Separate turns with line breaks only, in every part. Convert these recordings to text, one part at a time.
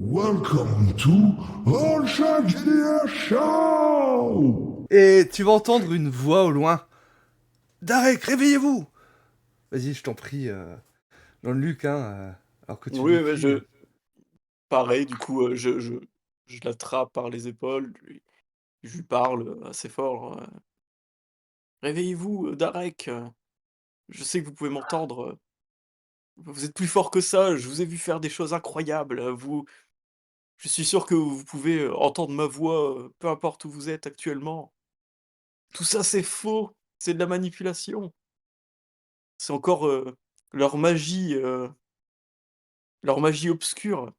Welcome to All Shark GDR Show!
Et tu vas entendre une voix au loin. Darek, réveillez-vous! Vas-y, je t'en prie, Jean-Luc, alors que tu
Oui,
lis
mais
plus.
pareil, du coup, je l'attrape par les épaules, je lui parle, assez fort, «Réveillez-vous, Darek, je sais que vous pouvez m'entendre, vous êtes plus fort que ça, je vous ai vu faire des choses incroyables, je suis sûr que vous pouvez, entendre ma voix, peu importe où vous êtes actuellement. Tout ça, c'est faux, c'est de la manipulation. C'est encore, leur magie, heu, leur magie obscure».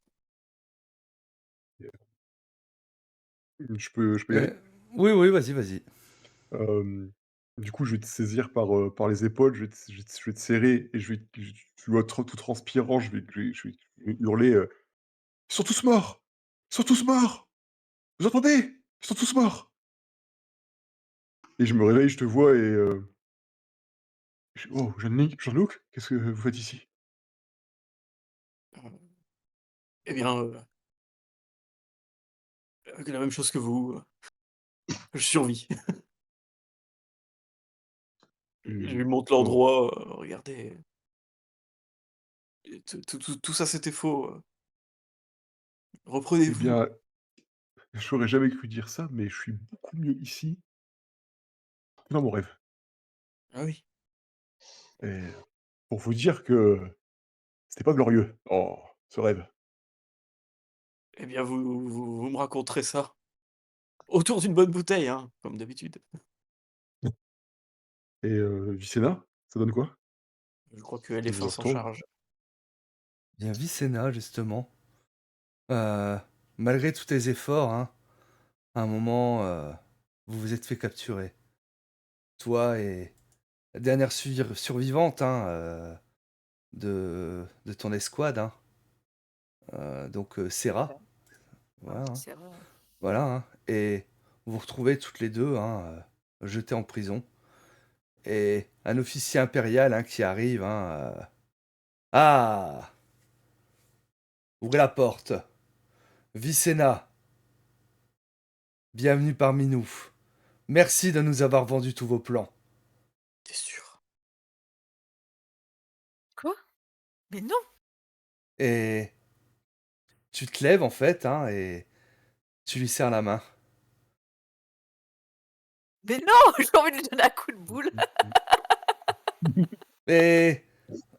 Je peux y aller?
Oui, oui, vas-y, vas-y.
Hem, du coup, je vais te saisir par les épaules, je vais te serrer et tu vois tout transpirant, je vais hurler, «Ils sont tous morts! Ils sont tous morts! Vous entendez? Ils sont tous morts!» Et je me réveille, je te vois et je «Oh, Jean-Luc, qu'est-ce que vous faites ici?»
Eh bien, la même chose que vous, je survis. Je
Mmh,
lui montre
oh,
l'endroit, «Regardez, et tout ça c'était faux,
eh
reprenez-vous».
bien, j'aurais jamais cru dire ça, mais je suis beaucoup mieux ici que dans mon rêve
Ah oui.
et pour vous dire que c'était pas glorieux, oh, ce rêve.
Eh bien vous me raconterez ça, autour d'une bonne bouteille, hein, comme d'habitude.
Et Vicenna, ça donne quoi?
Je crois que les
Je
fins
le
s'en
retourne.
chargent.
Bien, Vicena, justement. Euh, Malgré tous tes efforts, à un moment, vous vous êtes fait capturer. Toi et la dernière survivante de ton escouade, donc Serra.
Ouais,
Voilà,
c'est vrai.
voilà, et vous vous retrouvez toutes les deux, jetées en prison. Et un officier impérial qui arrive. Ah, ouvrez la porte. Vicena, bienvenue parmi nous. Merci de nous avoir vendu tous vos plans.
Tu sûr?
Quoi? Mais non!
Et tu te lèves en fait, et tu lui serres la main.
Mais non! J'ai envie de lui donner un coup de boule.
Et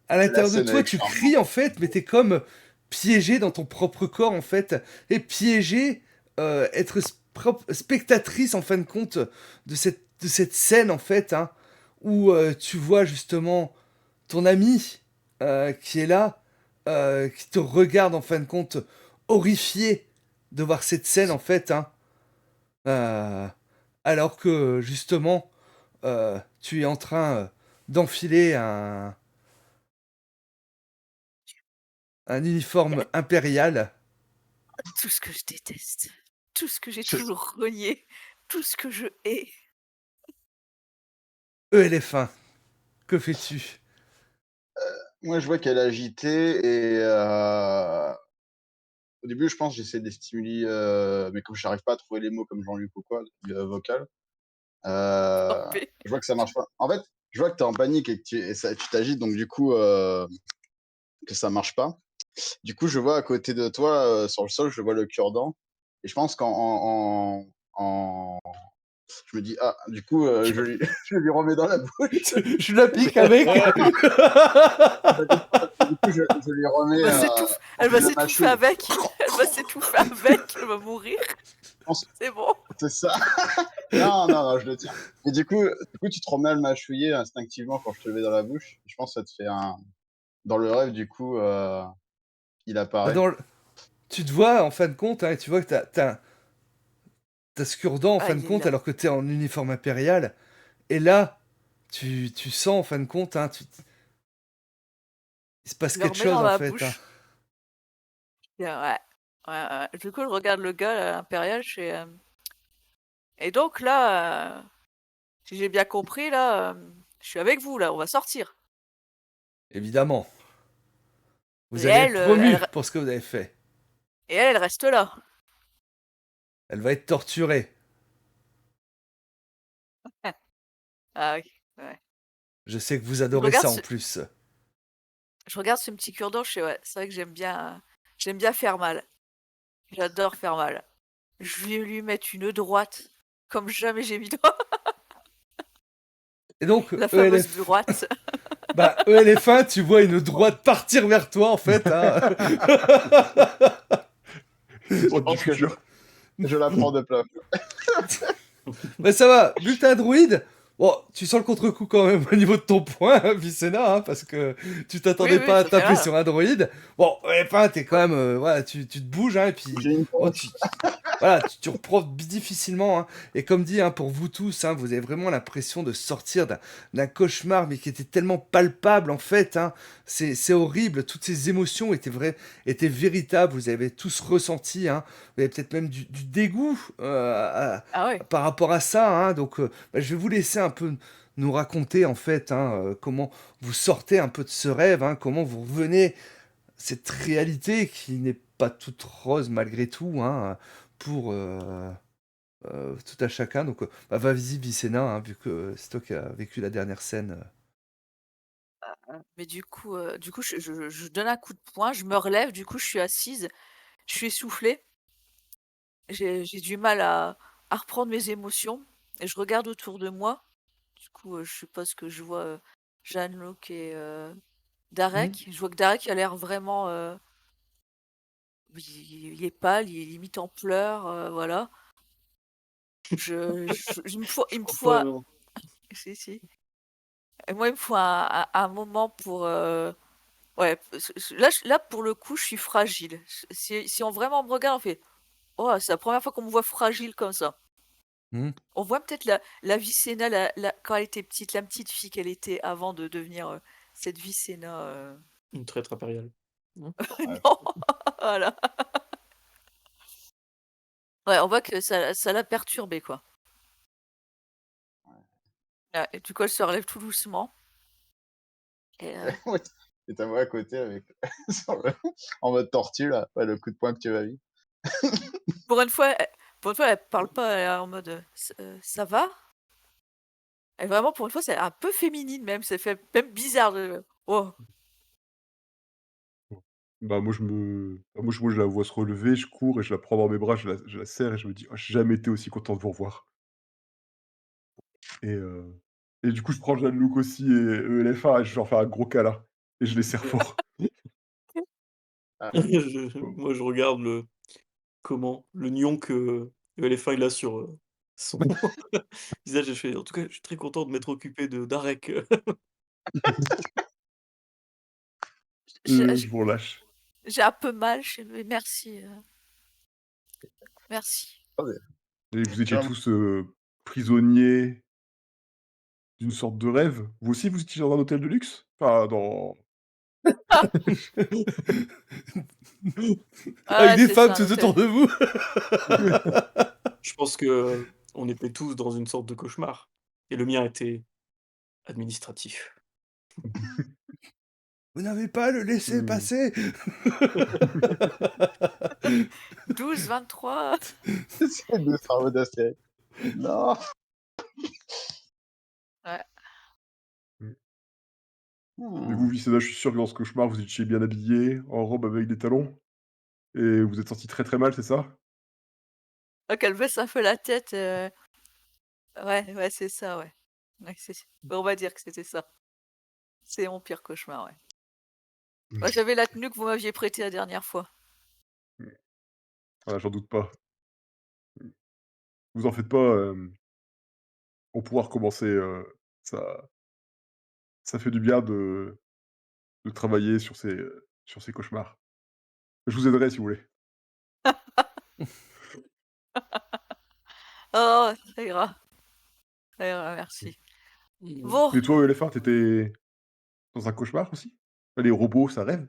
à
La
l'intérieur de
scène
toi,
avec
tu
Charmant.
cries en fait, mais t'es comme piégé dans ton propre corps en fait, et piégé, être spectatrice en fin de compte de cette scène en fait, où tu vois justement ton ami qui est là, qui te regarde en fin de compte, horrifié de voir cette scène en fait, euh, alors que justement tu es en train d'enfiler un uniforme impérial.
Tout ce que je déteste, tout ce que j'ai
Je
toujours renié, tout ce que je hais.
ELF1, que fais-tu?
Moi, je vois qu'elle est agitée et au début, je pense que j'essaie des stimuli, mais comme j'arrive pas à trouver les mots comme Jean-Luc ou quoi, vocal,
Parfait.
je vois que ça marche pas. En fait, je vois que tu es en panique et que tu t'agites, donc du coup, que ça marche pas. Du coup, je vois à côté de toi, sur le sol, je vois le cure-dent et je pense qu'en je me dis: «Ah, du coup, je lui remets dans la bouche».
Je l'applique avec.
Bah, du coup, je lui remets,
Elle
je
va
le
s'étouffer
mâchouille.
avec. Elle va s'étouffer avec. Elle va mourir.
Je pense
C'est bon.
c'est ça. Non, non, non, je le tiens. Et du coup, tu te remets à le mâchouiller instinctivement quand je te le mets dans la bouche. Je pense que ça te fait un dans le rêve, du coup, il
Bah,
apparaît.
tu te vois en fin de compte, et tu vois que t'as ce cure-dent en fin de
Aïe, aïe,
compte
aïe.
alors que t'es en uniforme impérial. Et là, tu sens en fin de compte, il se passe
Je le
quelque
remets
chose
dans
en
ma
fait.
bouche. Et ouais. Ouais, ouais. Du coup, je regarde le gars, là, impérial, je fais, et donc là, si j'ai bien compris, là, je suis avec vous, là, on va sortir.
Évidemment,
Et
vous allez être
elle,
promu pour ce que vous avez fait.
Et elle reste là.
Elle va être torturée.
Ah oui, ouais.
Je sais que vous
Je
adorez
regarde
ça en
ce
plus.
je regarde ce petit cure-dent, je fais: «Ouais, c'est vrai que j'aime bien faire mal. J'adore faire mal. Je vais lui mettre une droite comme jamais j'ai mis droite,
Et donc,
la fameuse
ELF.
droite».
Bah, ELF1, tu vois une droite partir vers toi, en fait. Hein.
C'est
Je
droite du
pense que
futur.
je la prends de plein.
Mais ça va, vu que t'es un druide, bon, tu sens le contre-coup quand même au niveau de ton point, hein, Vicena, hein, parce que tu
Oui,
t'attendais
oui,
pas à
ça fait
taper
mal.
sur un druide. Bon, ELF1, t'es quand même, voilà, tu te bouges, hein, et puis,
J'ai une
bon,
poche.
voilà, tu reprends difficilement, hein. Et comme dit, hein, pour vous tous, hein, vous avez vraiment l'impression de sortir d'un cauchemar, mais qui était tellement palpable, en fait. Hein. C'est horrible, toutes ces émotions étaient véritables, vous avez tous ressenti. Hein. Vous avez peut-être même du dégoût
Ah ouais.
par rapport à ça. Hein. Donc, bah, je vais vous laisser un peu nous raconter, en fait, hein, comment vous sortez un peu de ce rêve, hein, comment vous revenez cette réalité qui n'est pas toute rose malgré tout, hein, pour tout à chacun. Donc, bah, vas-y, Vicena, hein, vu que c'est toi qui as vécu la dernière scène.
Mais du coup, je donne un coup de poing, je me relève, du coup, je suis assise, je suis essoufflée, j'ai du mal à reprendre mes émotions et je regarde autour de moi. Du coup, je suppose que je vois, Jeanne-Luc et
Hmm.
Darek. Je vois que Darek a l'air vraiment, il est pâle, il est limite en pleurs, voilà. Il me
Crois
faut
pas,
un
non.
si, si. Et moi, il me faut un moment pour, ouais, là, pour le coup, je suis fragile. Si on vraiment me regarde, on fait: «Oh, c'est la première fois qu'on me voit fragile comme ça».
Hmm.
On voit peut-être la Vicena, quand elle était petite, la petite fille qu'elle était avant de devenir, cette Vicena,
Une traître impériale. Non?
Ouais.
non, voilà. Ouais, on voit que ça l'a perturbée, quoi. Ouais, et du coup, elle se relève tout doucement et
Ouais. Et ta voix à côté avec sur en mode tortue là, ouais, le coup de poing que tu m'as mis.
pour une fois, elle parle pas, elle est en mode, «Ça va?» Et vraiment, pour une fois, c'est un peu féminine même, ça fait même bizarre de oh,
Bah, moi, je la vois se relever, je cours et je la prends dans mes bras, je la serre et je me dis: «Oh, j'ai jamais été aussi content de vous revoir» et heu et du coup, je prends Jeanne-Luc aussi et ELF1 et je leur fais un gros câlin et je les serre fort.
Ah,
Moi, je regarde le nion que l'éléphant il a sur, son visage et je fais: «En tout cas, je suis très content de m'être occupé de d'Arek».
je
Je vous relâche
j'ai un peu mal, je fais: «Mais merci, merci».
attendez,
et vous
tu
étiez
vois,
tous, prisonniers d'une sorte de rêve. Vous aussi, vous étiez dans un hôtel de luxe? Enfin, dans
Ah
Avec
ouais,
des
c'est
femmes
ça un
tout autour
hôtel.
de vous.
Je pense que on était tous dans une sorte de cauchemar et le mien était administratif.
Vous n'avez pas à le laisser
Mmh.
passer.
12-23.
c'est des travaux d'Astérix. Non!
Ouais.
Mmh. Et vous,
Mmh.
Vicena, je suis sûr que dans ce cauchemar, vous étiez bien habillés, en robe avec des talons et vous êtes sortis très, très mal, c'est ça?
Ah, qu'elle baisse un peu la tête, ouais, ouais, c'est ça, ouais. Ouais, on va dire que c'était ça. C'est mon pire cauchemar, ouais. Moi, j'avais la tenue que vous m'aviez prêtée la dernière fois.
Mmh. Ah, j'en doute pas. Vous en faites pas, on pourra recommencer, ça ça fait du bien de travailler sur ces cauchemars. Je vous aiderai si vous voulez.
Oh, ça ira,
Mmh.
merci.
Mmh.
Bon,
Mais toi, Éléphant, tu étais dans un cauchemar aussi? Les robots, ça rêve?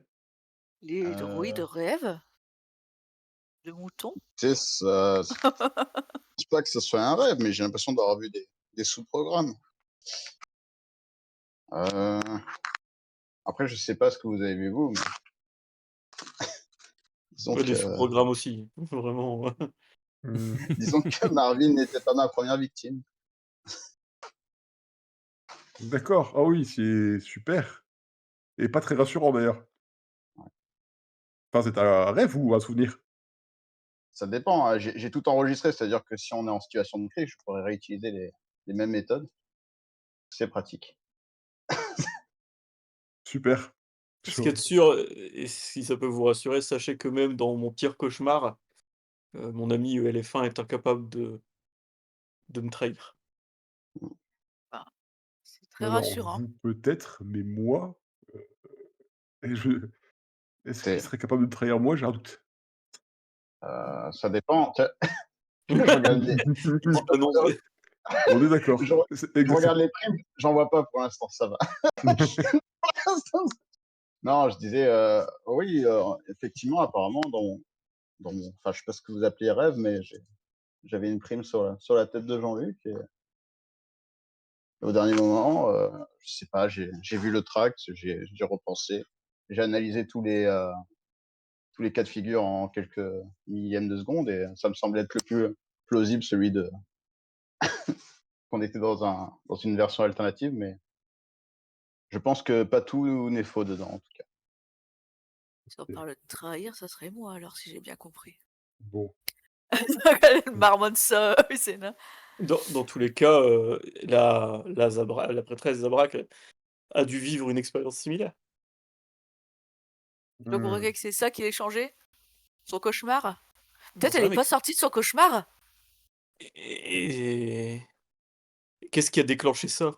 les droïdes
Euh,
rêvent de moutons?
tu sais, ça, je pense pas que ce soit un rêve, mais j'ai l'impression d'avoir vu des sous-programmes. Après, je sais pas ce que vous avez vu vous, mais Disons
Ouais, des
que,
sous-programmes aussi, vraiment.
Mmh.
disons que Marvin n'était pas ma première victime.
D'accord. Ah oui, c'est super et pas très rassurant d'ailleurs. Enfin, c'est un rêve ou un souvenir?
Ça dépend, hein, j'ai tout enregistré, c'est-à-dire que si on est en situation de crise, je pourrais réutiliser les mêmes méthodes. C'est pratique.
Super.
Ce qu'il y a de sûr, et si ça peut vous rassurer, sachez que même dans mon pire cauchemar, mon ami ELF1 est incapable de me trahir.
Bah, c'est très
Alors
rassurant.
vous peut-être, mais moi, et je est-ce qu'il
C'est,
serait capable de me trahir moi? J'ai un doute.
ça dépend. Je regarde les
Dis pas non, mais
On est d'accord.
je
C'est
je regarde les primes, j'en vois pas pour l'instant, ça va. Pour l'instant, non, je disais, oui, effectivement, apparemment, dans mon enfin, je sais pas ce que vous appelez rêve, mais j'avais une prime sur la tête de Jean-Luc et au dernier moment, je sais pas, j'ai vu le tract, j'ai repensé, j'ai analysé tous les cas de figure en quelques millièmes de seconde et ça me semblait être le plus plausible, celui de qu'on était dans une version alternative, mais je pense que pas tout n'est faux dedans, en tout cas.
Si on parle de trahir, ça serait moi alors, si j'ai bien compris.
Bon.
Elle marmonne ça, c'est nain.
dans tous les cas, la prêtresse Zabrak a dû vivre une expérience similaire.
Donc vous
Mmh.
croyez que c'est ça qui l'ait changé? Son cauchemar?
J'en
Peut-être
sais
elle
rien,
est
mais
pas sortie de son cauchemar?
et qu'est-ce qui a déclenché ça?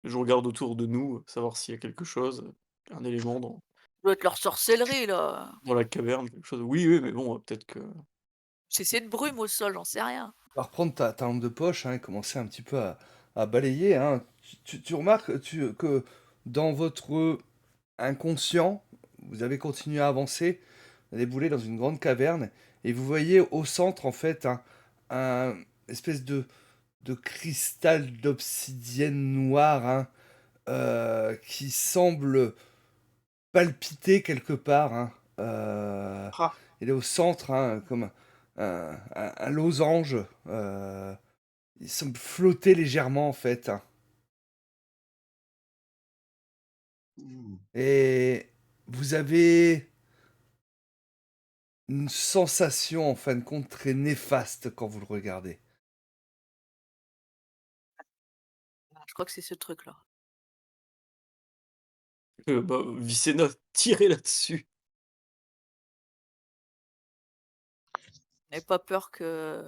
Je regarde autour de nous, savoir s'il y a quelque chose, un élément dans
Ça doit être leur sorcellerie là.
dans la caverne, quelque chose. Oui, oui, mais bon, peut-être que
C'est une brume au sol, j'en sais rien.
Tu vas reprendre ta lampe de poche, hein, et commencer un petit peu à balayer, hein. Tu remarques que dans votre inconscient, vous avez continué à avancer, à débouler dans une grande caverne, et vous voyez au centre, en fait, un espèce de cristal d'obsidienne noire, hein, qui semble palpiter quelque part, hein.
ah!
Il est au centre, hein, comme un losange. Il semble flotter légèrement, en fait, hein.
Mmh.
Et vous avez une sensation, en fin de compte, très néfaste quand vous le regardez.
Je crois que c'est ce truc-là.
Bah, Vicena, tirez là-dessus.
N'avez pas peur que...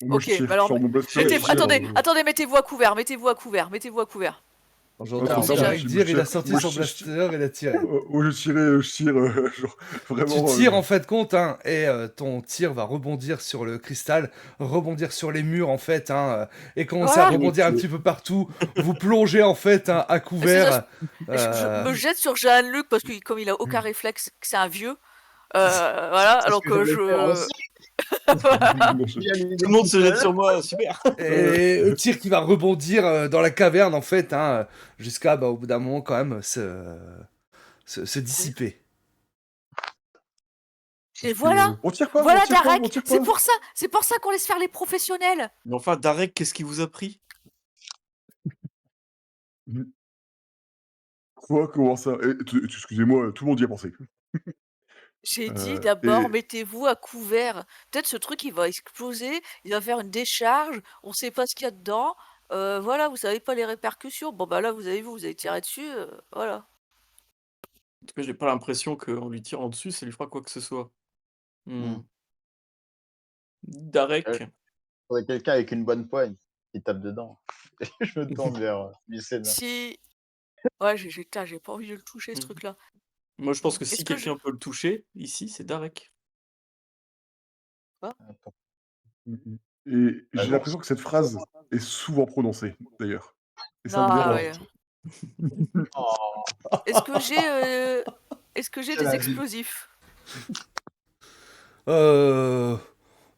Moi, je
Ok,
tire
bah alors,
sur mon blaster et
J'ai
je
j'ai
tire,
attendez, attendez, mettez-vous à couvert, mettez-vous à couvert, mettez-vous à couvert.
J'ai
Ah, trop
entendu
si
tard, moi,
jamais...
Darek dire, il a
je
sorti
moi,
son blaster, il a tiré.
moi, je tirais, genre,
Tu
vraiment,
tires en fin de compte, hein, et ton tir va rebondir sur le cristal, rebondir sur les murs en fait, hein, et commencer à
Voilà,
rebondir un petit peu partout. Vous plongez en fait, hein, à
c'est ça,
couvert.
je
euh,
me jette sur Jean-Luc parce que comme il a aucun réflexe, que c'est un vieux, voilà,
C'est ce
alors
que
que
j'allais faire
je...
aussi.
je
J'ai mis
tout
des
le monde se jette
coups
sur moi, super!
et le tir qui va rebondir dans la caverne en fait, hein, jusqu'à au bout d'un moment quand même se dissiper.
Et voilà,
on tire pas,
voilà
on
Darek,
tire pas.
c'est pour ça qu'on laisse faire les professionnels.
Mais enfin, Darek, qu'est-ce qui vous a pris?
Mmh. Quoi? Comment ça? Excusez-moi, tout le monde y a pensé.
J'ai dit d'abord,
Et
mettez-vous à couvert. Peut-être ce truc, il va exploser, il va faire une décharge, on sait pas ce qu'il y a dedans. Voilà, vous savez pas les répercussions. Bon, bah là, vous avez tiré dessus, voilà.
En tout cas, j'ai pas l'impression qu'en lui tirant dessus, ça lui fera quoi que ce soit. Mmh.
Mmh.
Darek,
Faudrait quelqu'un avec une bonne poigne qui tape dedans. Je me tourne vers Vicena.
Si... Ouais, j'ai pas envie de le toucher, ce
mmh,
truc-là.
moi, je pense que
Est-ce
si
que je...
quelqu'un peut le toucher, ici, c'est Darek.
Quoi?
Attends,
mmh mh. Et
bah
j'ai
non,
l'impression que cette phrase est souvent prononcée, d'ailleurs. Et ça me
Non,
dérange.
ouais.
oh,
Est-ce que j'ai... Est-ce que j'ai
quel
des
avis.
explosifs?
On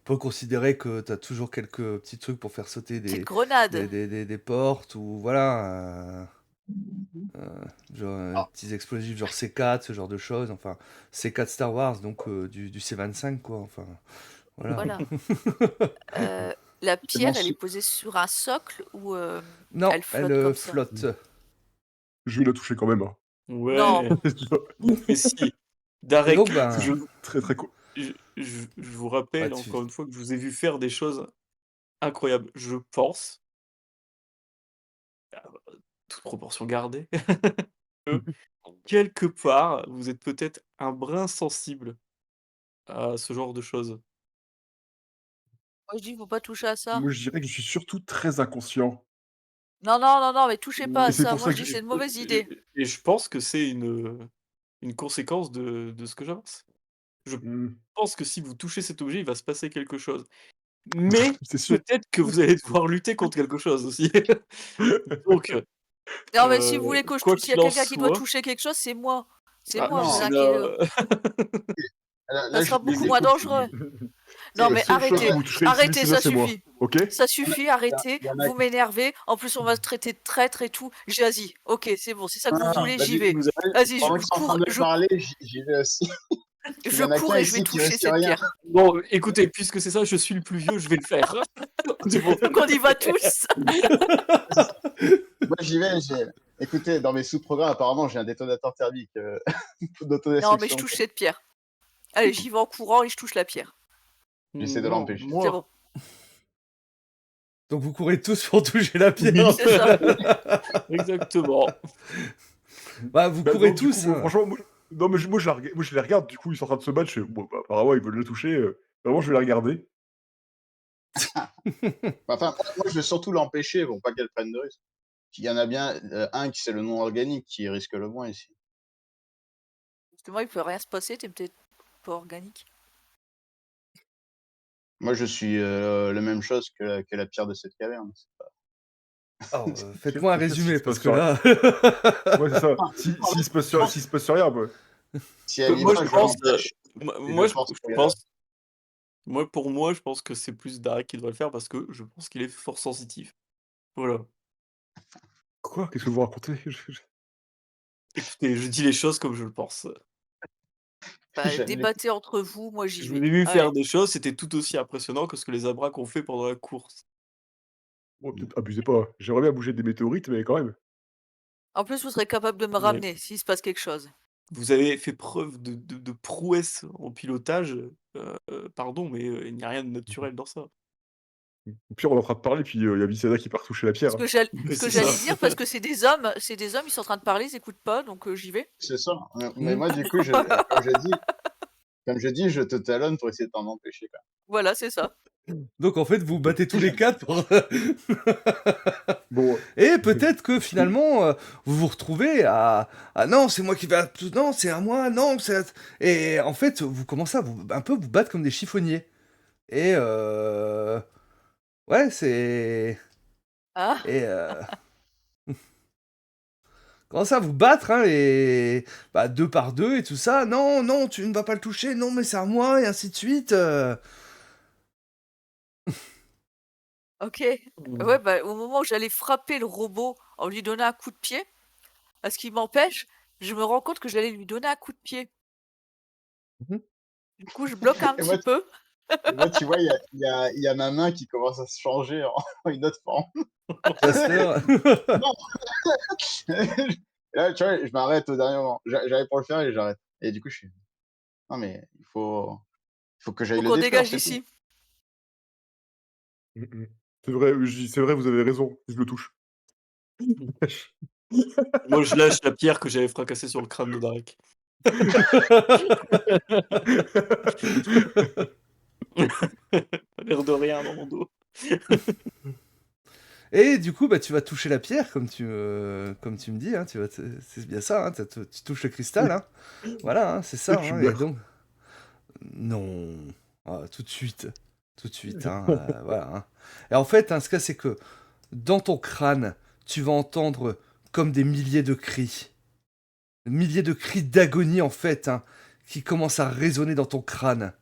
peut considérer que t'as toujours quelques petits trucs pour faire sauter
Petite grenade.
des portes ou voilà. Genre,
Ah.
petits explosifs genre C4, ce genre de choses. Enfin, C4 Star Wars, donc du C25, quoi. Enfin, voilà.
Voilà. La
C'est bon,
pierre, elle est posée sur un socle ou
Non,
elle flotte
elle
comme ça?
flotte.
Je vais la toucher quand même, hein.
Non.
Ouais, mais si.
Et
Darek,
donc, ben,
Très, très cool.
je vous rappelle
bah,
encore une fois que je vous ai vu faire des choses incroyables. Je pense, toute proportion gardée, que quelque part, vous êtes peut-être un brin sensible à ce genre de choses.
Moi, je dis: «Faut pas toucher à ça».
Moi, je dirais que je suis surtout très inconscient
Non, non, non, non, mais touchez pas
Mmh,
à
et c'est
ça.
pour
Moi,
ça
je
que
dis:
j'ai
«C'est une mauvaise idée».
et je pense que c'est une conséquence de ce que j'avance. Je
mmh,
pense que si vous touchez cet objet, il va se passer quelque chose. Mais
c'est sûr.
peut-être que vous allez devoir lutter contre quelque chose aussi. Donc,
Non, mais si vous voulez que je
quoi
touche, s'il y a
qu'il en
quelqu'un qui doit
soit,
toucher quelque chose, c'est moi. C'est
ah,
moi,
Non,
vous
c'est
inquiétez.
la
là,
Ça
là,
sera
je
beaucoup
les
moins
écoute.
dangereux. Non,
C'est-
La
mais
seule chose que
arrêtez.
vous toucherez ici,
Arrêtez,
sinon
ça
c'est moi,
suffit.
OK?
Ça suffit, arrêtez.
Il y en a
Vous m'énervez. En plus, on va se traiter de traître et tout. Vas-y, ok, c'est bon, c'est ça que vous voulez,
bah,
j'y vais.
vous savez,
Vas-y,
pendant qu'ils sont en train de
je,
parler, j'y vais aussi. Il y
je
en a
cours
qu'un
et je vais
ici qui
toucher
risque
cette
rien.
pierre.
bon, écoutez, puisque c'est ça, je suis le plus vieux, je vais le faire. C'est bon.
Donc on y va tous.
Moi, j'y vais. Écoutez, dans mes sous-programmes, apparemment, j'ai un détonateur thermique
Non, mais je
d'autodestruction.
touche cette pierre. Allez, j'y vais en courant et je touche la pierre.
J'essaie de
Non,
l'empêcher.
C'est
moi,
bon.
donc vous courez tous pour toucher la pierre.
Oui.
C'est ça.
exactement.
Bah, vous
Bah,
courez
donc, du coup,
tous.
moi, franchement, non, mais moi, je les regarde, du coup, ils sont en train de se battre, je fais: «Bon, bah, apparemment, ils veulent le toucher, vraiment, je vais les regarder».
Enfin, moi, je veux surtout l'empêcher pour pas qu'elle prenne de risques. Il y en a bien un qui c'est le non organique qui risque le moins ici.
Justement, il peut rien se passer, t'es peut-être pas organique.
Moi, je suis la même chose que la pierre de cette caverne.
Alors, faites-moi un
Qu'est-ce qui
résumé,
se
parce
passe
que
sur
là...
ouais, c'est ça.
Ah,
S'il se passe sur s'il se passe sur rien, quoi.
si elle y
Moi,
va,
je
je
pense,
l'empêche et je
moi,
le force
je
pour y aller.
pense, pour moi, je pense que c'est plus Darek qui doit le faire parce que je pense qu'il est fort sensitif. Voilà.
Quoi? Qu'est-ce que vous racontez?
Écoutez, je dis les choses comme je le pense.
Bah,
J'aime les
débattez entre vous, moi j'y
Je vous
vais.
ai vu faire
Allez.
des choses, c'était tout aussi impressionnant que ce que les Abracs ont fait pendant la course.
Bon, peut-être abusez pas. J'aimerais bien bouger des météorites, mais quand même.
En plus, vous serez capable de me
Mais
ramener s'il se passe quelque chose.
vous avez fait preuve de prouesse en pilotage, pardon, mais il n'y a rien de naturel dans ça.
Au pire, on est en train de parler, puis il y a Vicena qui part toucher la pierre,
Ce
hein.
que j'all
Mais
ce que
c'est
j'allais
ça.
dire, parce que c'est des hommes, ils sont en train de parler, ils écoutent pas, donc j'y vais.
C'est ça. Mais
Mmh.
moi, du coup, comme je dis, je te talonne pour essayer de t'en empêcher, quoi.
Voilà, c'est ça.
Donc en fait, vous
OK.
battez tous les quatre pour...
Bon,
Et peut-être que finalement, vous vous retrouvez à... Ah non, c'est moi qui vais... Non, c'est à moi, non, c'est... Et en fait, vous commencez à un peu vous battre comme des chiffonniers. Et ouais, c'est...
Ah,
Et commencez à vous battre, hein, et... Bah, deux par deux et tout ça. Non, non, tu ne vas pas le toucher, non, mais c'est à moi, et ainsi de suite.
OK.
Mmh.
Ouais, bah, au moment où j'allais frapper le robot en lui donnant un coup de pied, à ce qui m'empêche, je me rends compte que j'allais lui donner un coup de pied.
Mhm.
Du coup, je bloque un
Et
petit peu.
moi, tu vois, il y a ma main qui commence à se changer en une autre forme.
Pasteur.
Non. Et là, tu vois, je m'arrête au dernier moment. J'arrive pour le faire et j'arrête. Et du coup, je suis: «Non, mais il faut que j'aille
Faut
le
qu'on
défaire,
dégage
c'est tout».
d'ici.
mmh mh. C'est vrai, c'est vrai, vous avez raison, je le touche.
Moi, je lâche la pierre que j'avais fracassée sur le crâne de Darek. L'air de rien dans mon dos.
Et du coup, bah, tu vas toucher la pierre, comme tu me dis, hein, c'est bien ça, hein, tu touches le cristal, hein. Voilà, hein, c'est
Et
ça,
tu
hein, et
meurs.
donc... Non, ah, tout de suite, hein, voilà, hein. Et en fait, hein, ce cas, c'est que dans ton crâne, tu vas entendre comme des milliers de cris d'agonie, en fait, hein, qui commencent à résonner dans ton crâne.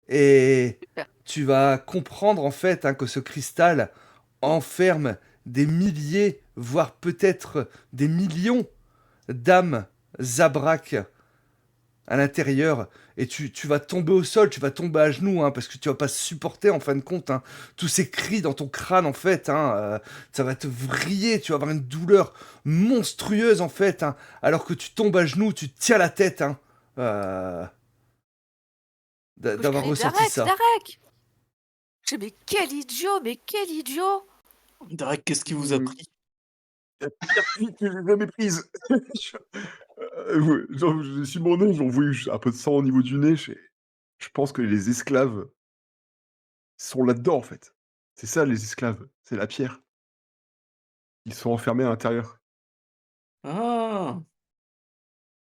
Et
Super.
tu vas comprendre, en fait, hein, que ce cristal enferme des milliers voire peut-être des millions d'âmes Zabrak à l'intérieur, et tu vas tomber au sol, tu vas tomber à genoux, hein, parce que tu vas pas supporter en fin de compte, hein, tous ces cris dans ton crâne en fait, hein, ça va te vriller, tu vas avoir une douleur monstrueuse en fait, hein, alors que tu tombes à genoux, tu te tiens la tête, hein, euh,
Je
d'avoir
crie
ressenti
Darek,
ça.
Darek. Je dis, mais quel idiot, mais quel idiot.
Darek, qu'est-ce qui vous a
Mmh.
pris?
La pire fuite que j'ai jamais prise. Ouais, genre, je suis mon nez, j'en voyais un peu de sang au niveau du nez. Je pense que les esclaves sont là-dedans, en fait. C'est ça, les esclaves. C'est la pierre. Ils sont enfermés à l'intérieur.
Ah!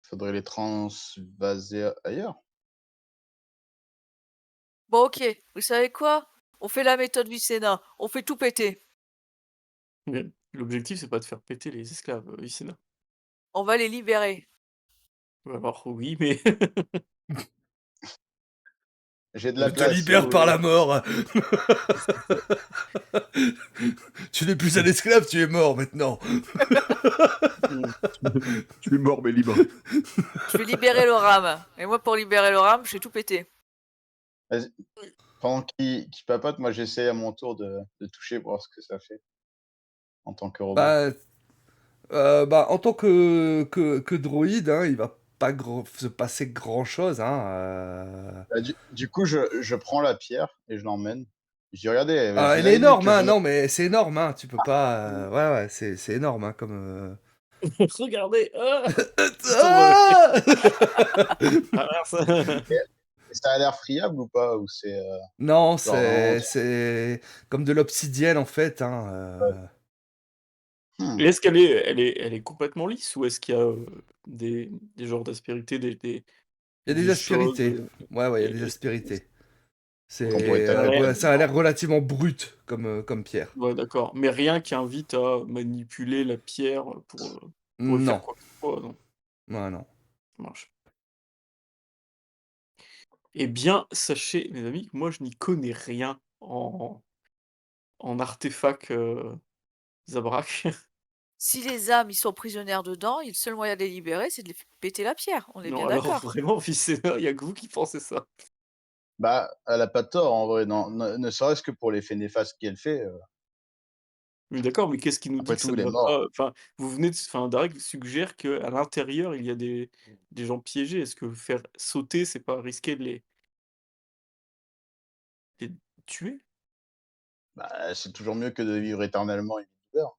Faudrait les transvaser ailleurs.
Bon, ok, vous savez quoi? On fait la méthode du Sénat, on fait tout péter.
Mais l'objectif, c'est pas de faire péter les esclaves, Vicena.
On va les libérer.
Alors oui, mais
J'ai de
Je
la
te
place si
libère
vous
par
voulez.
la mort. Tu n'es plus un esclave, tu es mort maintenant.
Mmh.
Tu es mort, mais libre.
Je vais libérer le rame. Et moi, pour libérer le rame, je vais tout péter.
Vas-y. Pendant qu'il papote, moi j'essaie à mon tour de toucher pour voir ce que ça fait en tant que robot.
Bah, en tant que droïde, hein, il va pas se passer grand-chose. Hein,
Bah, du coup, je prends la pierre et je l'emmène. Je dis, regardez, je
Elle
vous
est
avais dit
énorme,
que
hein,
je...
non, mais c'est énorme, hein, tu peux pas... ouais, ouais, c'est énorme, hein, comme...
Regardez! Ah!
Ah
Ah, ça
Ça a l'air friable ou pas? Ou c'est
Non,
genre vraiment...
c'est comme de l'obsidienne, en fait. Hein,
Hmm.
Et est-ce qu'elle est complètement lisse ou est-ce qu'il y a, des genres d'aspérités,
Il y a des
des choses,
aspérités. Ouais, ouais, il y a des
et
aspérités.
Qu'on pourrait
ça a
taper
l'air
Ça a l'air relativement brut comme pierre.
ouais, d'accord, mais rien qui invite à manipuler la pierre, pour y faire
Non,
quoi que ce soit, non?
ouais, non.
Ça marche. Eh bien, sachez, mes amis, que moi, je n'y connais rien en artefacts, Zabrak.
Si les âmes, ils sont prisonnières dedans, le seul moyen de les libérer, c'est de les péter la pierre. On est
Non,
bien
alors
d'accord.
vraiment, Vicena, il y a que vous qui pensez ça.
Bah, elle a pas tort en vrai, non, ne serait-ce que pour l'effet néfaste qu'elle fait.
Oui, d'accord, mais qu'est-ce qui nous dit
Après
que ça
tout, il
ne
est
va
mort.
pas enfin, vous venez de enfin, Darek suggère qu'à l'intérieur, il y a des gens piégés. Est-ce que faire sauter, c'est pas risquer de les tuer?
Bah, c'est toujours mieux que de vivre éternellement une douleur.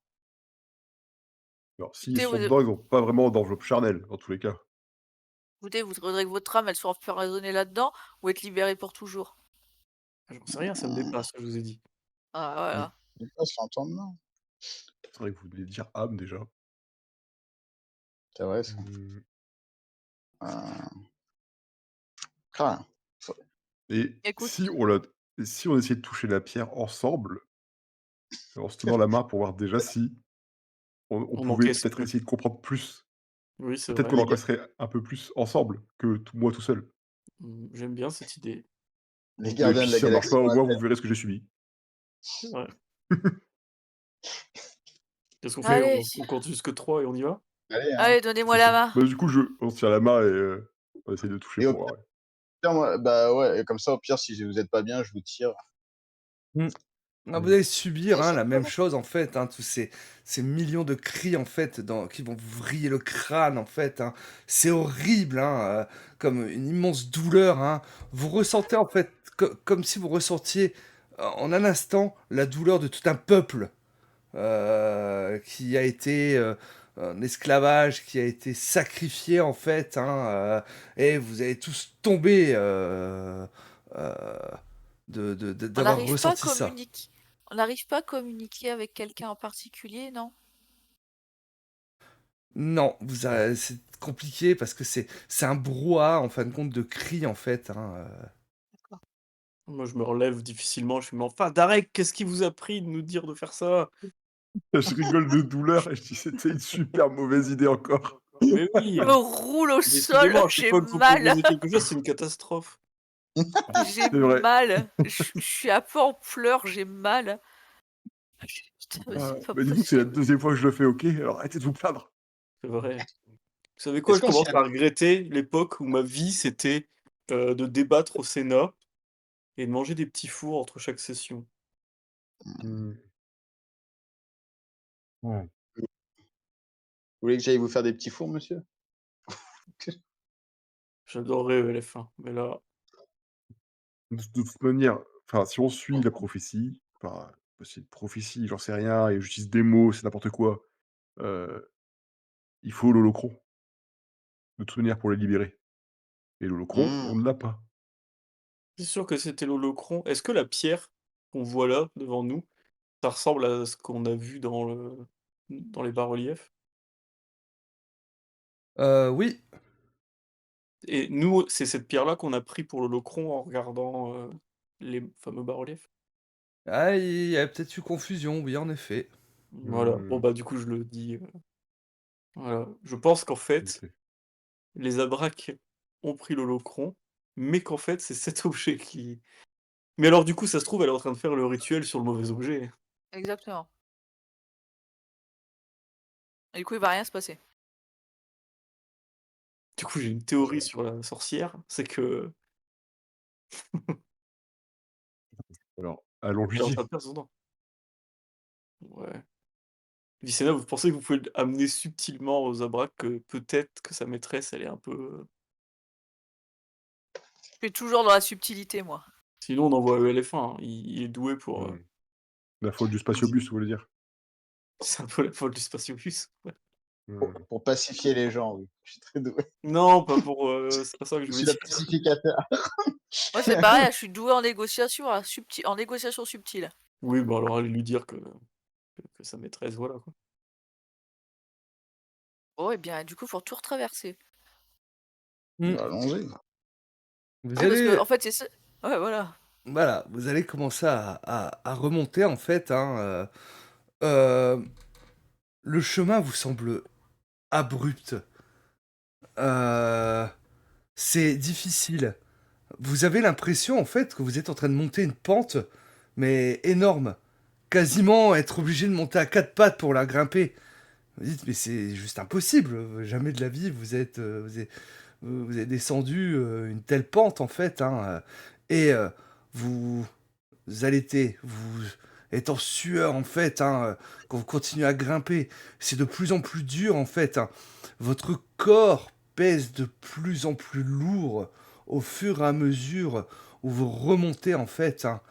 Alors, s'ils
Écoutez,
sont dedans, ils ont pas vraiment d'enveloppe charnelle, dans tous les cas.
vous voudrez que votre âme, elle soit emprisonnée là-dedans ou être libérée pour toujours?
Ah, j'en sais rien, ça me dépasse, je vous ai dit.
Ah,
Mmh.
voilà.
Je passe l'entendement.
C'est vrai que vous devez dire âme, déjà.
C'est vrai ça.
Mmh.
Euh, crâne.
Et
Écoute,
si on essayait de toucher la pierre ensemble, en se tenant la main pour voir déjà si on
On
pouvait
encaisse
peut-être
mieux.
essayer de comprendre plus.
Oui, c'est
Peut-être
vrai.
qu'on
Les gars,
encaisserait un peu plus ensemble que moi tout seul.
J'aime bien cette idée.
les
Et
gardiens
puis
de
si
la
ça marche
galaxie
pas,
ont
au moins vous
appelé.
verrez ce que j'ai subi.
C'est vrai. Qu'est-ce qu'on fait?
allez,
On compte jusque 3 et on y va?
Allez, hein.
allez, donnez-moi
C'est
la
ça.
main.
Bah, du coup, on se tient la main et on essaye de toucher
Et au
pour voir, ouais.
pire, moi, bah ouais, et comme ça, au pire, si vous êtes pas bien, je vous tire.
Mm. Ah, vous
Mmh.
allez subir,
Et
hein,
c'est
la
pas
même
bon.
chose en fait, hein, tous ces millions de cris en fait qui vont vous vriller le crâne en fait. Hein. C'est horrible, hein, comme une immense douleur. Hein. Vous ressentez en fait comme si vous ressentiez en un instant la douleur de tout un peuple qui a été en esclavage, qui a été sacrifié en fait. Hein, et vous allez tous tomber euh,
On
d'avoir
n'arrive pas à
ressenti ça.
communiquer. On n'arrive pas à communiquer avec quelqu'un en particulier, non?
Non, c'est compliqué parce que c'est un brouhaha en fin de compte de cris en fait. Hein,
Moi, je me relève difficilement, je fais: «Mais enfin, Darek, qu'est-ce qui vous a pris de nous dire de faire ça?»
Je rigole de douleur et je dis: «C'était une super mauvaise idée encore».
Mais oui,
Je me roule au sol,
décidément, à chaque
j'ai
fois que vous
mal,
proposez quelque chose, c'est une catastrophe.
j'ai
C'est vrai.
mal. Je suis un peu en pleurs, j'ai mal. Putain, mais c'est pas
Bah, du coup, c'est la
possible.
2e fois que je le fais, OK? Alors arrêtez de vous plaindre.
C'est vrai. Vous savez quoi?
Est-ce
Je
qu'on s'y
commence à regretter l'époque où ma vie, c'était, de débattre au Sénat et de manger des petits fours entre chaque session.
Mmh. Ouais.
Vous voulez que j'aille vous faire des petits fours, monsieur?
J'adorerais ELF1, mais là,
De toute manière, enfin, si on suit la prophétie, enfin, c'est une prophétie, j'en sais rien et j'utilise des mots, c'est n'importe quoi, heu, il faut l'holocron, de toute manière, pour les libérer et l'holocron,
Mmh.
on ne l'a pas.
c'est sûr que c'était l'holocron. Est-ce que la pierre qu'on voit là, devant nous, ça ressemble à ce qu'on a vu dans les bas-reliefs?
Oui.
Et nous, c'est cette pierre-là qu'on a pris pour l'holocron en regardant, les fameux bas-reliefs?
Ah, il y a peut-être eu confusion, oui, en effet.
Voilà. Bon,
Mmh,
bah, du coup, je le dis, voilà. Je pense qu'en fait,
OK.
les Abraques ont pris l'holocron, mais qu'en fait, c'est cet objet qui mais alors, du coup, ça se trouve, elle est en train de faire le rituel sur le mauvais objet.
Exactement. Et du coup, il va rien se passer.
Du coup, j'ai une théorie sur la sorcière, c'est que
Alors, allons lui
elle est en train
dire.
de perdre son temps. Ouais. Vicena, vous pensez que vous pouvez amener subtilement aux Abraques que peut-être que sa maîtresse, elle est un peu,
Je suis toujours dans la subtilité, moi.
sinon on envoie ELF1, hein. Il est doué pour,
Mmh. La faute du
il
spatiobus, vous voulez dire?
c'est un peu la faute du spatiobus, ouais.
Mmh.
Pour pacifier les gens, oui. Je suis très doué.
Non, pas pour, c'est pas ça que je
Je
voulais
suis le
dire.
pacificateur.
Moi, c'est pareil, je suis douée en négociation, en négociation subtile.
Oui, bah, alors allez lui dire que sa maîtresse, voilà, quoi.
Oh, et bien, du coup, faut tout retraverser.
Mmh.
Allons-y.
Vous
Oui, parce que,
allez
en fait, c'est ça. Ouais, voilà.
voilà, vous allez commencer à remonter, en fait, hein, heu, le chemin vous semble abrupt, heu, c'est difficile. Vous avez l'impression, en fait, que vous êtes en train de monter une pente, mais énorme. Quasiment être obligé de monter à 4 pattes pour la grimper. Vous dites: «Mais c'est juste impossible, jamais de la vie vous êtes descendu, une telle pente, en fait, hein», et vous allaitez, vous êtes en sueur, en fait, hein, quand vous continuez à grimper. C'est de plus en plus dur, en fait, hein. Votre corps pèse de plus en plus lourd au fur et à mesure où vous remontez, en fait, hein.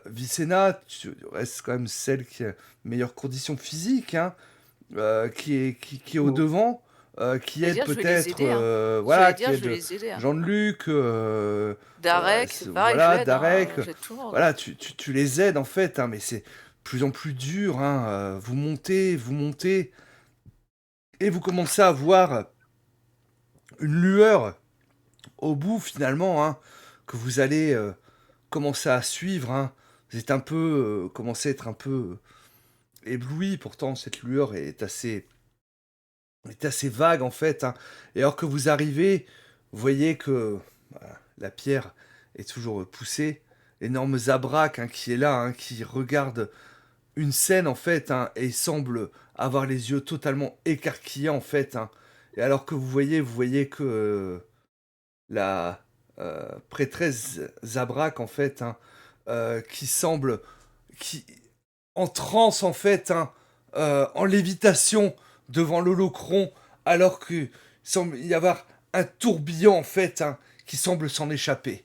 Vicena, tu restes quand même celle qui a meilleures conditions physiques, hein, qui est au
Oh.
devant, qui
J'allais
aide
dire, je vais les
peut-être,
aider, hein.
voilà,
J'allais
qui
dire, je vais
aide
les aider, hein.
Jean-Luc,
Darek, c'est pareil, je
voilà,
l'aide, hein.
Darek,
J'aide tout le monde.
voilà, tu les aides en fait, hein, mais c'est de plus en plus dur, hein, vous montez et vous commencez à voir une lueur au bout finalement, hein, que vous allez, commencer à suivre, hein. Vous êtes un peu, commencez à être un peu ébloui, pourtant cette lueur est assez vague en fait, hein. Et alors que vous arrivez, vous voyez que voilà, la pierre est toujours poussée. Énorme Zabrak, hein, qui est là, hein, qui regarde une scène en fait, hein, et semble avoir les yeux totalement écarquillés en fait, hein. Et alors que vous voyez que la prêtresse Zabrak en fait, hein, qui semble qui en transe en fait, hein, en lévitation devant l'holocron, alors qu'il semble y avoir un tourbillon en fait, hein, qui semble s'en échapper.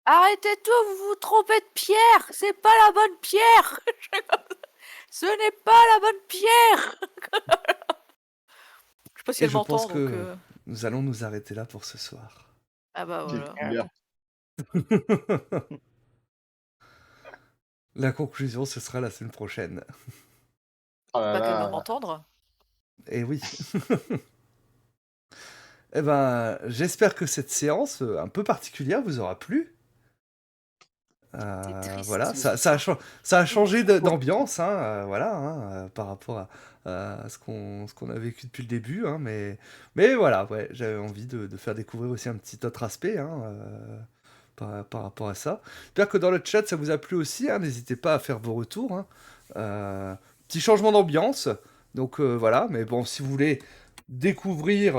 Arrêtez tout, vous vous trompez de pierre. C'est pas la bonne pierre. Ce n'est pas la bonne pierre. Je sais pas si
Et
elle
je pense
m'entend, donc...
que nous allons nous arrêter là pour ce soir.
Ah bah
J'ai
voilà.
bien.
La conclusion, ce sera la semaine prochaine.
Oh là
Pas qu'elle va
là.
m'entendre.
Et oui. Eh ben, j'espère que cette séance un peu particulière vous aura plu.
C'est triste.
Voilà,
C'est une
ça a changé d'ambiance, hein, voilà, hein, par rapport à ce qu'on a vécu depuis le début, hein, mais voilà, ouais, j'avais envie de faire découvrir aussi un petit autre aspect, hein, par rapport à ça. J'espère que dans le chat, ça vous a plu aussi, hein. N'hésitez pas à faire vos retours, hein. Petit changement d'ambiance. Donc voilà, mais bon, si vous voulez découvrir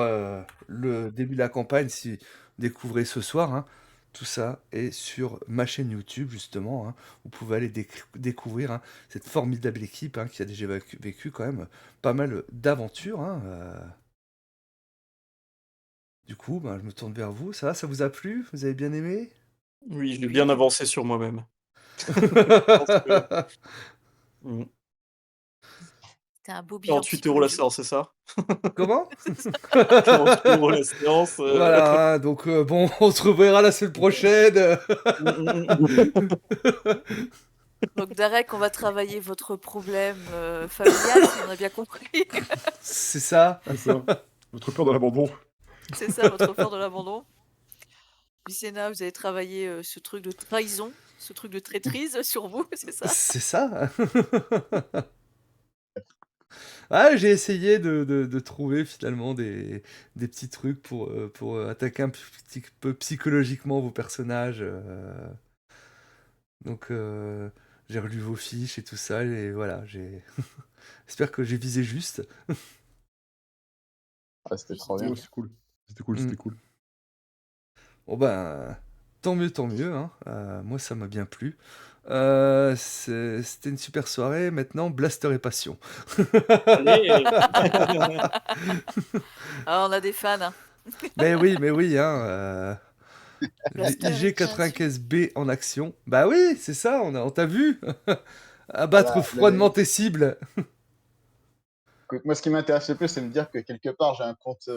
le début de la campagne, si vous découvrez ce soir, hein, tout ça est sur ma chaîne YouTube, justement, hein. Vous pouvez aller découvrir, hein, cette formidable équipe, hein, qui a déjà vécu quand même pas mal d'aventures, hein. Du coup, ben, je me tourne vers vous. Ça vous a plu? Vous avez bien aimé?
Oui, j'ai bien avancé sur moi-même. Je pense que mmh,
C'était un beau bilan
48 € la
psychologique.
séance, c'est ça?
Comment?
48 € la séance,
Voilà, hein, donc bon, on se reverra la semaine prochaine.
Donc Darek, on va travailler votre problème familial, si on a bien compris.
C'est ça.
C'est ça. Votre peur de l'abandon.
C'est ça, votre peur de l'abandon. Vicena, vous avez travaillé ce truc de trahison, ce truc de traîtrise sur vous, c'est ça?
C'est ça. Ah, j'ai essayé de trouver finalement des petits trucs pour attaquer un petit peu psychologiquement vos personnages. Donc, j'ai relu vos fiches et tout ça, et voilà, j'espère que j'ai visé juste.
Ah, c'était trop bien.
Ouais, c'est cool. C'était cool,
Mm.
c'était cool.
Bon ben, tant mieux, hein. Moi, ça m'a bien plu. C'était une super soirée. Maintenant, Blaster et Passion.
Allez!
Ah, on a des fans, hein.
Mais oui, hein.
Blaster
Les
et Passion.
IG95B en action. Bah oui, c'est ça, on t'a vu. Abattre
Voilà,
froidement tes cibles.
Écoute, moi, ce qui m'intéresse le plus, c'est de me dire que quelque part, j'ai un compte,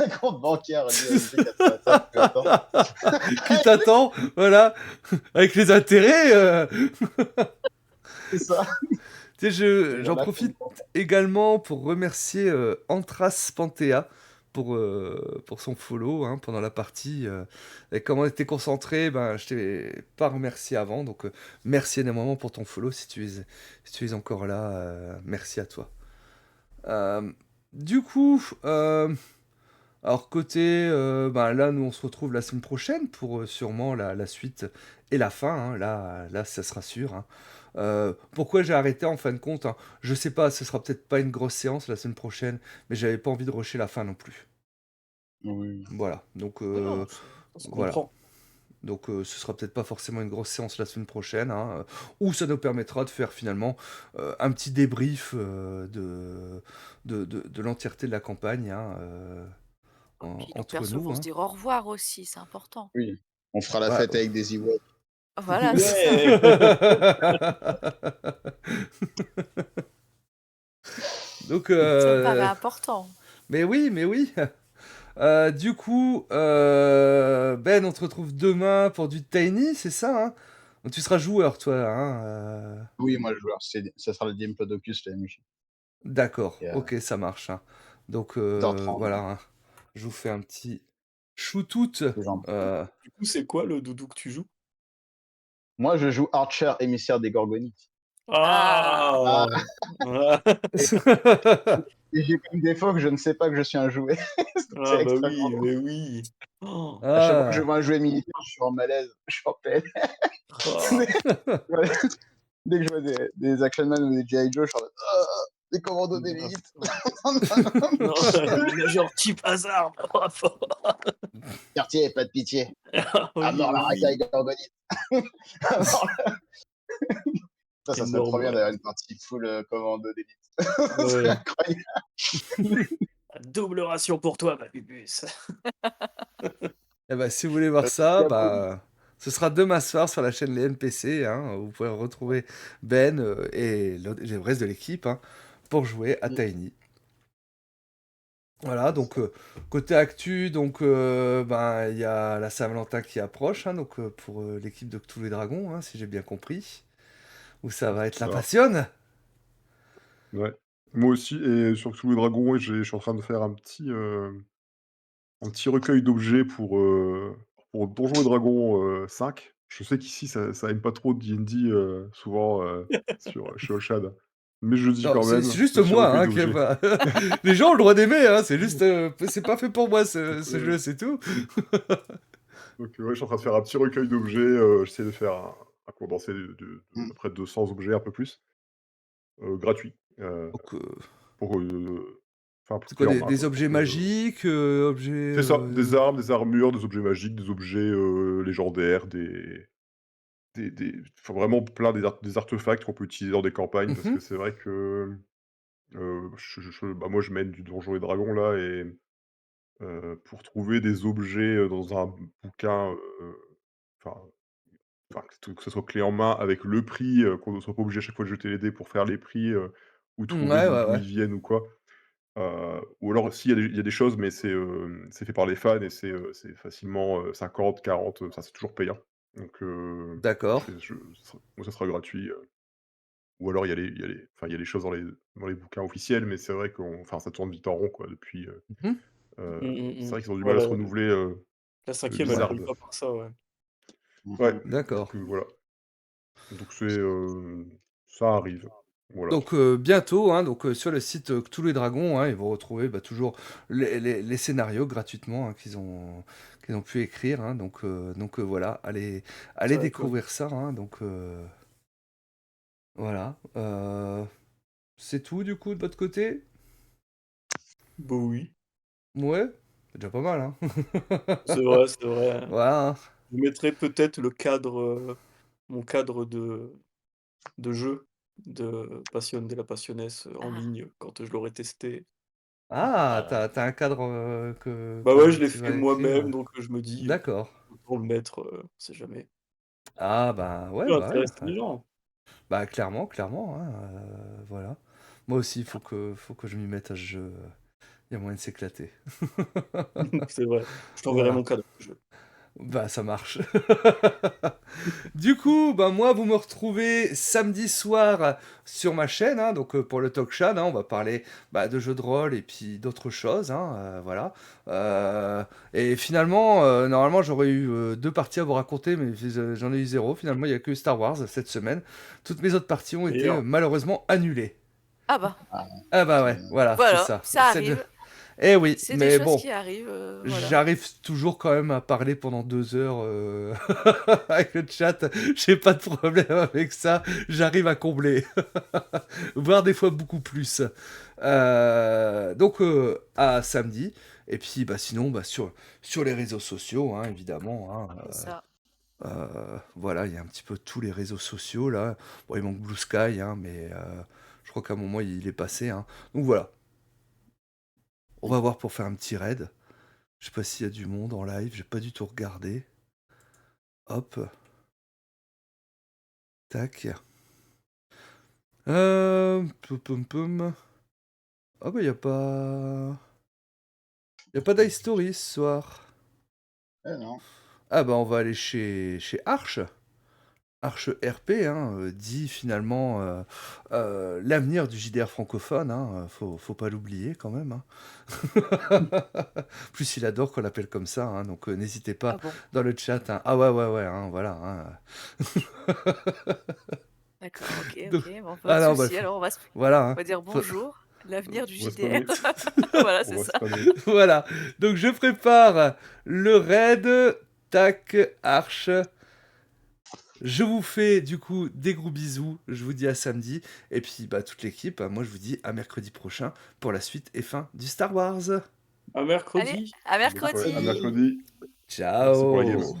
un compte bancaire lié à IG85 qui m'attend.
Qui t'attend, voilà. Avec les intérêts.
C'est ça.
Tu sais,
Il y
j'en
en a
profite
qui me font.
également pour remercier Antras Panthea pour son follow, hein, pendant la partie. Et comme on était concentré, ben, je t'ai pas remercié avant. Donc, merci énormément pour ton follow si tu es encore là. Merci à toi. Du coup, alors côté, ben là, nous on se retrouve la semaine prochaine pour sûrement la suite et la fin, hein. Là, ça sera sûr, hein. Pourquoi j'ai arrêté en fin de compte, hein, je sais pas, ce sera peut-être pas une grosse séance la semaine prochaine, mais j'avais pas envie de rusher la fin non plus.
Oui.
Voilà, donc
Non, ça se
voilà.
comprend.
Donc ce sera peut-être pas forcément une grosse séance la semaine prochaine, hein, ou ça nous permettra de faire finalement un petit débrief de l'entièreté de la campagne, hein,
Puis nos
entre
persos
nous,
vont se
hein.
dire au revoir aussi, c'est important.
Oui. On fera la
Ouais.
fête avec des Ewoks.
Voilà, c'est ça.
Ouais!
Donc,
Ça me paraît important.
mais oui. Du coup, Ben, on te retrouve demain pour du Tiny, c'est ça, hein? Donc, tu seras joueur, toi, hein?
Oui, moi, le joueur, ça sera le Diplodocus, la MJ.
D'accord,
Et,
ok, ça marche, hein. Donc,
12h30.
voilà, hein. Je vous fais un petit shootout.
Du coup, c'est quoi le doudou que tu joues?
Moi, je joue Archer, émissaire des Gorgonites.
Ah! Ah!
Et j'ai comme défaut que je ne sais pas que je suis un jouet. Donc, c'est
Ah bah
extrêmement
oui,
drôle.
mais oui! Oh!
À chaque fois que je
Ah.
vois un jouet militaire, je suis en malaise, je suis en PL.
Ah!
Voilà. Dès que je vois des Action Man ou des G.I. Joe, je suis en mode des commandos d'élite.
Non, le Major Type Hazard!
Quartier, pas de pitié.
Ah
À
oui,
mort la
oui.
racaille Gorgonite. À mort la- Ça serait trop
Énorme,
bien
ouais.
d'avoir une partie full commando d'élite. Ça serait
Ouais.
incroyable.
Double ration pour toi, ma pupus.
Eh ben, si vous voulez voir ça, bah, ce sera demain soir sur la chaîne Les NPC, hein. Vous pouvez retrouver Ben et le reste de l'équipe, hein, pour jouer à Tiny. Voilà, donc côté actu, donc ben il y a la Saint-Valentin qui approche, hein, donc pour l'équipe de Cthulhu et Dragons, hein, si j'ai bien compris, où ça va être la
Ça.
passionne.
Ouais. Moi aussi, et sur Cthulhu et Dragon, je suis en train de faire un petit recueil d'objets pour Donjons et Dragons 5. Je sais qu'ici, ça aime pas trop D&D, souvent, chez Olshad. Mais je dis
Non,
quand
c'est
même,
juste
petit
moi,
recueil
hein, qui
d'objets.
va- Les gens ont le droit d'aimer, hein, c'est juste, c'est pas fait pour moi ce jeu, c'est tout.
Donc ouais, je suis en train de faire un petit recueil d'objets, j'essaie de faire un condensé de
Mmh.
d'à près de 200 objets, un peu plus, gratuit,
Donc,
pour, pour
c'est quoi,
clé en
des,
main,
des
quoi, pour
objets
que
magiques, objets...
c'est ça, des armes, des armures, des objets magiques, des objets, légendaires, enfin vraiment plein des artefacts qu'on peut utiliser dans des campagnes parce que
Mhm.
c'est vrai que, moi je mène du Donjons et Dragons là et pour trouver des objets, dans un bouquin, enfin que ce soit clé en main avec le prix, qu'on ne soit pas obligé à chaque fois de jeter les dés pour faire les prix, ou trouver
Ouais, ouais,
d'où
ouais.
ils viennent ou quoi. Ou alors si il y a des choses, mais c'est fait par les fans et c'est facilement, 50-40, ça c'est toujours payant. Donc
D'accord.
moi ça sera gratuit, ou alors il y a les choses dans les bouquins officiels, mais c'est vrai ça tourne vite en rond quoi depuis,
Mhm.
c'est vrai qu'ils ont du
Ouais,
mal à se renouveler,
la cinquième, elle
Blizzard.
brille pas pour ça, ouais.
Ouais,
Mmh.
D'accord.
donc voilà. Donc ça arrive. Voilà.
Donc bientôt, hein, donc sur le site Cthulhu et Dragons, hein, ils vont retrouver toujours les scénarios gratuitement, hein, qu'ils ont pu écrire, hein, donc voilà, allez
Ça, quoi.
découvrir ça, hein, donc voilà. C'est tout du coup de votre côté?
Bah oui,
Ouais, c'est déjà pas mal, hein.
c'est vrai, c'est vrai.
Voilà, hein.
Je mettrai peut-être mon cadre de jeu de Passion de la Passiones en
Ah,
ligne quand je l'aurai testé.
Ah,
voilà.
t'as un cadre que,
Bah ouais,
que
je l'ai
tu
fait
vas écrire.
moi-même, donc je me dis,
D'accord.
autant le mettre, on sait jamais.
Ah bah
Ça
ouais,
peut
bah ouais.
intéresser les gens.
Bah clairement, clairement, hein, voilà. Moi aussi, faut que je m'y mette à ce jeu. Il y a moyen de s'éclater.
C'est vrai. Je t'enverrai
Voilà.
mon cadre de jeu.
Bah ça marche. Du coup, bah moi, vous me retrouvez samedi soir sur ma chaîne, hein, donc pour le Talk Chat, hein, on va parler de jeux de rôle et puis d'autres choses, hein, voilà. Et finalement, normalement, j'aurais eu 2 parties à vous raconter, mais j'en ai eu 0. Finalement, il n'y a que Star Wars cette semaine. Toutes mes autres parties ont été
D'ailleurs,
malheureusement annulées.
Ah bah,
Ah,
Ah bah
c'est
ouais, voilà, c'est
voilà,
ça.
ça arrive.
Eh oui,
C'est des
mais
choses
bon.
qui arrivent, voilà.
J'arrive toujours quand même à parler pendant 2 heures avec le chat. J'ai pas de problème avec ça. J'arrive à combler, voire des fois beaucoup plus. Donc à samedi. Et puis sinon sur les réseaux sociaux, hein, évidemment. Hein,
C'est ça.
voilà, il y a un petit peu tous les réseaux sociaux là. Bon, il manque Blue Sky, hein, mais je crois qu'à un moment il est passé. Hein. Donc voilà, on va voir pour faire un petit raid. Je sais pas s'il y a du monde en live, j'ai pas du tout regardé. Hop, tac. Pum pum pum. Ah bah y a pas... Y a pas d'ice story ce soir.
non.
Ah bah on va aller chez Arch. Arch RP, hein, dit finalement l'avenir du JDR francophone, hein, faut pas l'oublier quand même. Hein. Plus il adore qu'on l'appelle comme ça, hein, donc n'hésitez pas
Ah bon,
dans le chat. Hein. Ah ouais, hein, voilà. Hein.
d'accord, ok,
Donc-
bon, pas
Ah
de
non,
souci. Alors
voilà.
on
Hein.
va dire
Faut-
bonjour, l'avenir du
On va
JDR.
spammer.
Voilà,
On
c'est
va
ça.
spammer.
Voilà. Donc je prépare le raid. Tac, Arch. Je vous fais du coup des gros bisous. Je vous dis à samedi. Et puis toute l'équipe, moi je vous dis à mercredi prochain pour la suite et fin du Star Wars.
à
Allez,
mercredi.
à
Ouais, à
mercredi.
mercredi. Merci pour la game.
Ciao.